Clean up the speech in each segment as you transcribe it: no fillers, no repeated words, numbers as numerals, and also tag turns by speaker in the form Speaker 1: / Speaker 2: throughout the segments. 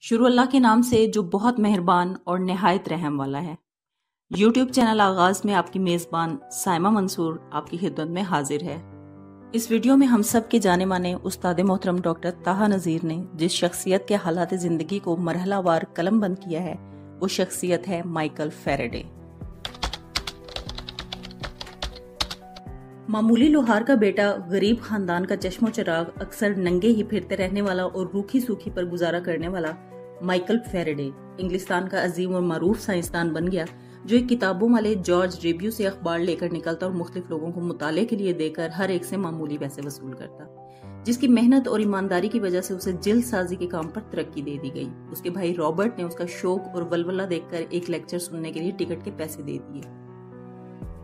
Speaker 1: شروع اللہ کے نام سے جو بہت مہربان اور نہایت رحم والا ہے۔ یوٹیوب چینل آغاز میں آپ کی میزبان سائمہ منصور آپ کی خدمت میں حاضر ہے۔ اس ویڈیو میں ہم سب کے جانے مانے استاد محترم ڈاکٹر طاہا نذیر نے جس شخصیت کے حالات زندگی کو مرحلہ وار قلم بند کیا ہے وہ شخصیت ہے مائیکل فیریڈے۔ معمولی لوہار کا بیٹا، غریب خاندان کا چشم و چراغ، اکثر ننگے ہی پھرتے رہنے والا اور روکھی سوکھی پر گزارا کرنے والا مائیکل فیریڈے انگلستان کا عظیم اور معروف سائنسدان بن گیا، جو ایک کتابوں والے جارج ریبیو سے اخبار لے کر نکلتا اور مختلف لوگوں کو مطالعے کے لیے دے کر ہر ایک سے معمولی پیسے وصول کرتا، جس کی محنت اور ایمانداری کی وجہ سے اسے جلد سازی کے کام پر ترقی دے دی گئی۔ اس کے بھائی رابرٹ نے اس کا شوق اور ولولہ دیکھ کر ایک لیکچر سننے کے لیے ٹکٹ کے پیسے دے دیے۔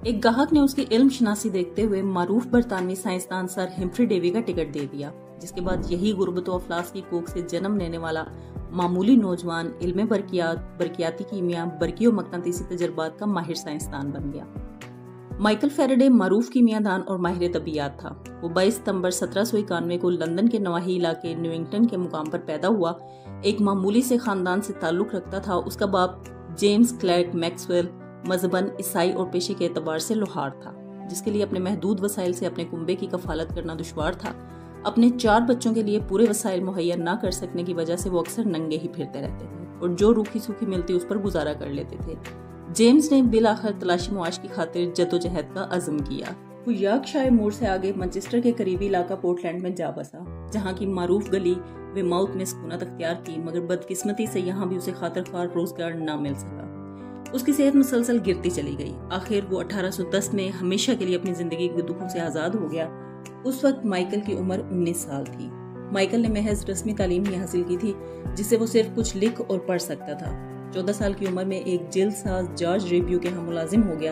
Speaker 1: ایک گاہک نے اس کی علم شناسی دیکھتے ہوئے معروف برطانوی سائنسدان سر ہمفری ڈیوی کا ٹکٹ دے دیا، جس کے بعد یہی غربت و افلاس کی کوکھ سے جنم لینے والا معمولی نوجوان علم برقیاتی کیمیا، برقی و مقناطیسی تجربات کا ماہر سائنسدان بن گیا۔ مائیکل فیریڈے معروف کیمیا دان اور ماہر طبیعیات تھا۔ وہ 22 ستمبر 1791 کو لندن کے نواحی علاقے نیوئنگٹن کے مقام پر پیدا ہوا۔ ایک معمولی سے خاندان سے تعلق رکھتا تھا۔ اس کا باپ جیمز کلیرک میکسویل مذہباً عیسائی اور پیشے کے اعتبار سے لوہار تھا، جس کے لیے اپنے محدود وسائل سے اپنے کنبے کی کفالت کرنا دشوار تھا۔ اپنے 4 بچوں کے لیے پورے وسائل مہیا نہ کر سکنے کی وجہ سے وہ اکثر ننگے ہی پھرتے رہتے تھے اور جو روکھی سوکھی ملتی اس پر گزارا کر لیتے تھے۔ جیمز نے بالآخر تلاشی معاش کی خاطر جدوجہد کا عزم کیا۔ وہ یارکشائر مور سے آگے مانچسٹر کے قریبی علاقہ پورٹلینڈ میں جا بسا، جہاں کی معروف گلی ویماؤتھ میں سکونت اختیار کی، مگر بدقسمتی سے یہاں بھی اسے خاطر خوار روزگار نہ مل سکا۔ اس کی صحت مسلسل گرتی چلی گئی۔ آخر وہ 1810 میں ہمیشہ کے لیے اپنی زندگی کے دکھوں سے آزاد ہو گیا۔ اس وقت مائیکل کی عمر 19 سال تھی۔ مائیکل نے محض رسمی تعلیم ہی حاصل کی تھی، جس سے وہ صرف کچھ لکھ اور پڑھ سکتا تھا۔ 14 سال کی عمر میں ایک جلد ساز جارج ریبیو کے ہاں ملازم ہو گیا۔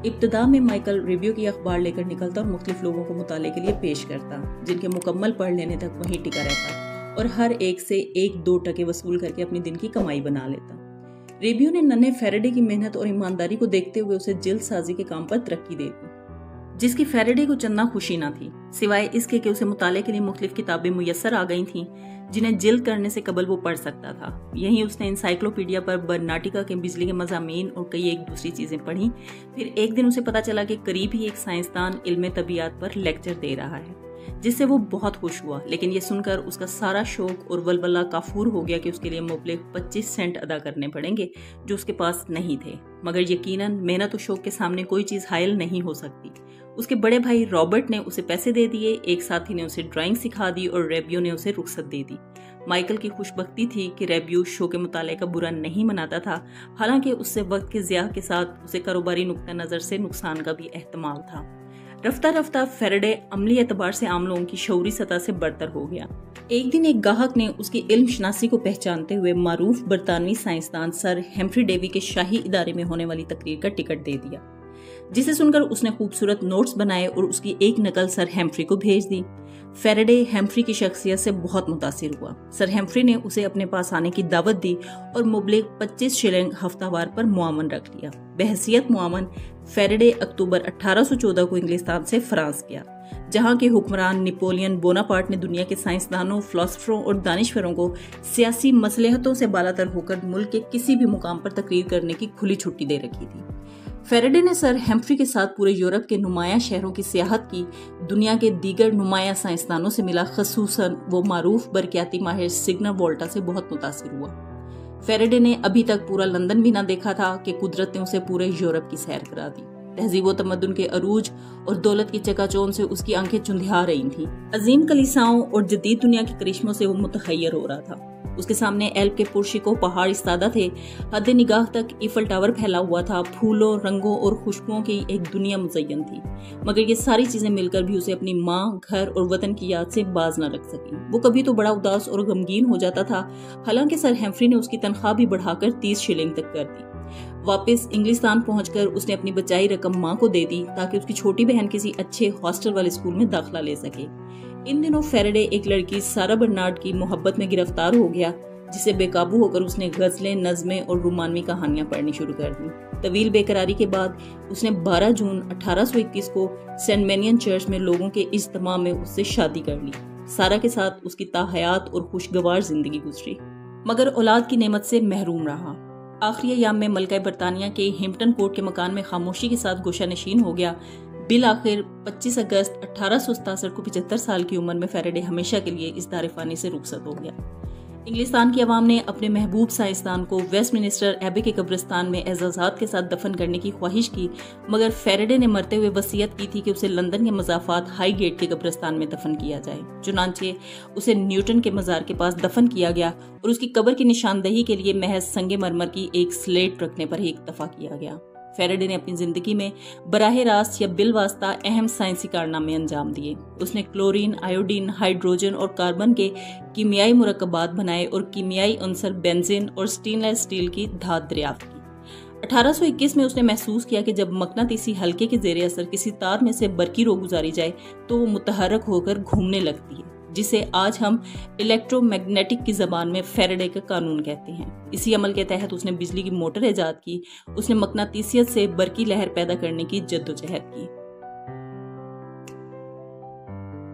Speaker 1: ابتدا میں مائیکل ریبیو کی اخبار لے کر نکلتا اور مختلف لوگوں کو مطالعے کے لیے پیش کرتا، جن کے مکمل پڑھ لینے تک وہیں ٹکا رہتا اور ہر ایک سے 1-2 ٹکے وصول کر کے اپنی دن کی کمائی بنا لیتا۔ ریبیو نے ننھے فیریڈے کی محنت اور ایمانداری کو دیکھتے ہوئے اسے جلد سازی کے کام پر ترقی دے دی، جس کی فیریڈے کو چندہ خوشی نہ تھی، سوائے اس کے کہ اسے مطالعے کے لیے مختلف کتابیں میسر آ گئی تھیں جنہیں جلد کرنے سے قبل وہ پڑھ سکتا تھا۔ یہیں اس نے انسائکلوپیڈیا پر برناٹیکا کے بجلی کے مضامین اور کئی ایک دوسری چیزیں پڑھیں۔ پھر ایک دن اسے پتا چلا کہ قریب ہی ایک سائنسدان علم طبیعیات پر لیکچر دے رہا ہے، جس سے وہ بہت خوش ہوا، لیکن یہ سن کر اس کا سارا شوق اور ولولہ کافور ہو گیا کہ اس کے لیے مبلغ 25 سینٹ ادا کرنے پڑیں گے، جو اس کے پاس نہیں تھے۔ مگر یقیناً محنت و شوق کے سامنے کوئی چیز حائل نہیں ہو سکتی۔ اس کے بڑے بھائی رابرٹ نے اسے پیسے دے دیے، ایک ساتھی نے اسے ڈرائنگ سکھا دی اور ریبیو نے اسے رخصت دے دی۔ مائیکل کی خوش بختی تھی کہ ریبیو شوق مطالعے کا برا نہیں مناتا تھا، حالانکہ اس سے وقت کے ضیاع کے ساتھ اسے کاروباری نقطہ نظر سے نقصان کا بھی احتمال تھا۔ رفتہ رفتہ فیریڈے عملی اعتبار سے عام لوگوں کی شعوری سطح سے برتر ہو گیا۔ ایک دن ایک گاہک نے اس کی علم شناسی کو پہچانتے ہوئے معروف برطانوی سائنسدان سر ہمفری ڈیوی کے شاہی ادارے میں ہونے والی تقریر کا ٹکٹ دے دیا، جسے سن کر اس نے خوبصورت نوٹس بنائے اور اس کی ایک نقل سر ہمفری کو بھیج دی۔ فیریڈے ہمفری کی شخصیت سے بہت متاثر ہوا۔ سر ہمفری نے اسے اپنے پاس آنے کی دعوت دی اور مبلغ 25 شلنگ ہفتہ وار پر معاون رکھ لیا۔ بحیثیت معاون فیریڈے اکتوبر 1814 کو انگلستان سے فرانس گیا، جہاں کے حکمران نپولین بوناپارٹ نے دنیا کے سائنسدانوں، فلاسفروں اور دانشوروں کو سیاسی مصلحتوں سے بالاتر ہو کر ملک کے کسی بھی مقام پر تقریر کرنے کی کھلی چھٹی دے رکھی تھی۔ فیریڈے نے سر ہمفری کے ساتھ پورے یورپ کے نمایاں شہروں کی سیاحت کی، دنیا کے دیگر نمایاں سائنسدانوں سے ملا، خصوصاً وہ معروف برقیاتی ماہر سگنا وولٹا سے بہت متاثر ہوا۔ فیریڈے نے ابھی تک پورا لندن بھی نہ دیکھا تھا کہ قدرت نے اسے پورے یورپ کی سیر کرا دی۔ تہذیب و تمدن کے عروج اور دولت کی چکا چوند سے اس کی آنکھیں چندھیا رہی تھیں۔ عظیم کلیساؤں اور جدید دنیا کے کرشموں سے وہ متحیر ہو رہا تھا۔ اس کے سامنے ایلپ کے پرشکو پہاڑ استادہ تھے، حد نگاہ تک ایفل ٹاور پھیلا ہوا تھا، پھولوں، رنگوں اور خوشبوؤں کی ایک دنیا مزین تھی، مگر یہ ساری چیزیں مل کر بھی اسے اپنی ماں، گھر اور وطن کی یاد سے باز نہ رکھ سکی۔ وہ کبھی تو بڑا اداس اور غمگین ہو جاتا تھا، حالانکہ سر ہمفری نے اس کی تنخواہ بھی بڑھا کر 30 شلنگ تک کر دی۔ واپس انگلستان پہنچ کر اس نے اپنی بچائی رقم ماں کو دے دی تاکہ اس کی چھوٹی بہن کسی اچھے ہاسٹل والے اسکول میں داخلہ لے سکے۔ ان دنوں فیریڈے ایک لڑکی سارا برنارڈ کی محبت میں گرفتار ہو گیا، جسے بے قابو ہو کر اس نے غزلیں، نظمیں اور رومانوی کہانیاں پڑھنی شروع کر دیں۔ طویل بے قراری کے بعد اس نے 12 جون 1821 کو سینٹ مینین چرچ میں لوگوں کے اجتماع میں اس سے شادی کر لی۔ سارا کے ساتھ اس کی تاحیات اور خوشگوار زندگی گزری۔ مگر اولاد کی نعمت سے محروم رہا۔ آخری ایام میں ملکہ برطانیہ کے ہمپٹن کورٹ کے مکان میں خاموشی کے ساتھ گوشہ نشین ہو گیا۔ بالآخر 25 اگست 1867 کو 75 سال کی عمر میں فیریڈے ہمیشہ کے لیے اس دار فانی سے رخصت ہو گیا۔ انگلستان کی عوام نے اپنے محبوب سائنسدان کو ویسٹ منسٹر ایبے کے قبرستان میں اعزازات کے ساتھ دفن کرنے کی خواہش کی، مگر فیریڈے نے مرتے ہوئے وصیت کی تھی کہ اسے لندن کے مضافات ہائی گیٹ کے قبرستان میں دفن کیا جائے۔ چنانچہ اسے نیوٹن کے مزار کے پاس دفن کیا گیا اور اس کی قبر کی نشاندہی کے لیے محض سنگ مرمر کی ایک سلیٹ رکھنے پر ہی اکتفا کیا گیا۔ فیریڈے نے اپنی زندگی میں براہ راست یا بالواسطہ اہم سائنسی کارنامے انجام دیے۔ اس نے کلورین، آیوڈین، ہائیڈروجن اور کاربن کے کیمیائی مرکبات بنائے اور کیمیائی عنصر بینزین اور سٹین لیس اسٹیل کی دھات دریافت کی۔ 1821 میں اس نے محسوس کیا کہ جب مقناطیسی حلقے کے زیر اثر کسی تار میں سے برقی رو گزاری جائے تو وہ متحرک ہو کر گھومنے لگتی ہے، جسے آج ہم الیکٹرو میگنیٹک کی زبان میں فیریڈے کا قانون کہتے ہیں۔ اسی عمل کے تحت اس نے بجلی کی موٹر ایجاد کی۔ اس نے مقناطیسیت سے برقی لہر پیدا کرنے کی جدوجہد کی۔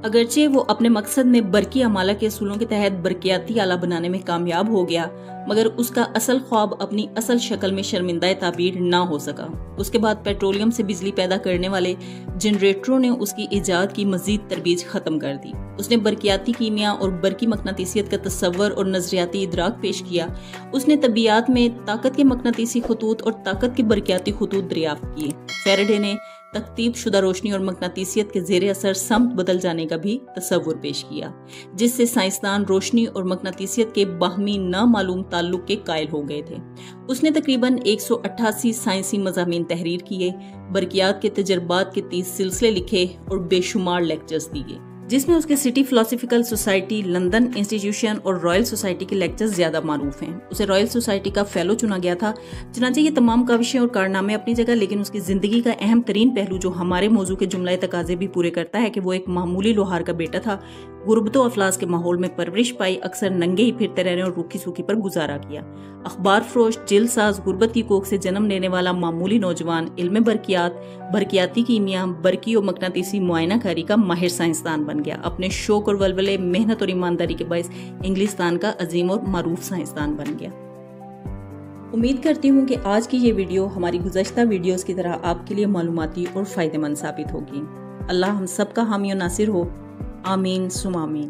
Speaker 1: اگرچہ وہ اپنے مقصد میں برقی عمالہ کے اصولوں کے تحت برقیاتی آلہ بنانے میں کامیاب ہو گیا، مگر اس کا اصل خواب اپنی اصل شکل میں شرمندہ تعبیر نہ ہو سکا۔ اس کے بعد پیٹرولیم سے بجلی پیدا کرنے والے جنریٹروں نے اس کی ایجاد کی مزید ترویج ختم کر دی۔ اس نے برقیاتی کیمیا اور برقی مقناطیسیت کا تصور اور نظریاتی ادراک پیش کیا۔ اس نے طبیعیات میں طاقت کے مقناطیسی خطوط اور طاقت کے برقیاتی خطوط دریافت کیے۔ فیریڈے نے تقطیب شدہ روشنی اور مقناطیسیت کے زیر اثر سمت بدل جانے کا بھی تصور پیش کیا، جس سے سائنسدان روشنی اور مقناطیسیت کے باہمی نامعلوم تعلق کے قائل ہو گئے تھے۔ اس نے تقریباً 188 سائنسی مضامین تحریر کیے، برقیات کے تجربات کے 30 سلسلے لکھے اور بے شمار لیکچرز دیے، جس میں اس کے city philosophical society, London institution اور رائل سوسائٹی کے لیکچرز زیادہ معروف ہیں۔ اسے رائل سوسائٹی کا فیلو چنا گیا تھا۔ چنانچہ یہ تمام کاوشیں اور کارنامے اپنی جگہ، لیکن اس کی زندگی کا اہم ترین پہلو جو ہمارے موضوع کے جملہ تقاضے بھی پورے کرتا ہے کہ وہ ایک معمولی لوہار کا بیٹا تھا، غربت و افلاس کے ماحول میں پرورش پائی، اکثر ننگے ہی پھرتے رہنے اور روکھی سوکھی پر گزارا کیا۔ اخبار فروش، جلد ساز، غربت کی کوکھ سے جنم لینے والا معمولی نوجوان علم برقیات، برقیاتی کیمیا، برقی و مقناطیسی معائنہ کاری کا ماہر سائنسدان بن گیا۔ اپنے شوق اور ولولے، محنت اور ایمانداری کے باعث انگلستان کا عظیم اور معروف سائنسدان بن گیا۔ امید کرتی ہوں کہ آج کی یہ ویڈیو ہماری گزشتہ ویڈیوز کی طرح آپ کے لیے معلوماتی اور فائدہ مند ثابت ہوگی۔ اللہ ہم سب کا حامی و ناصر ہو، آمین ثم آمین۔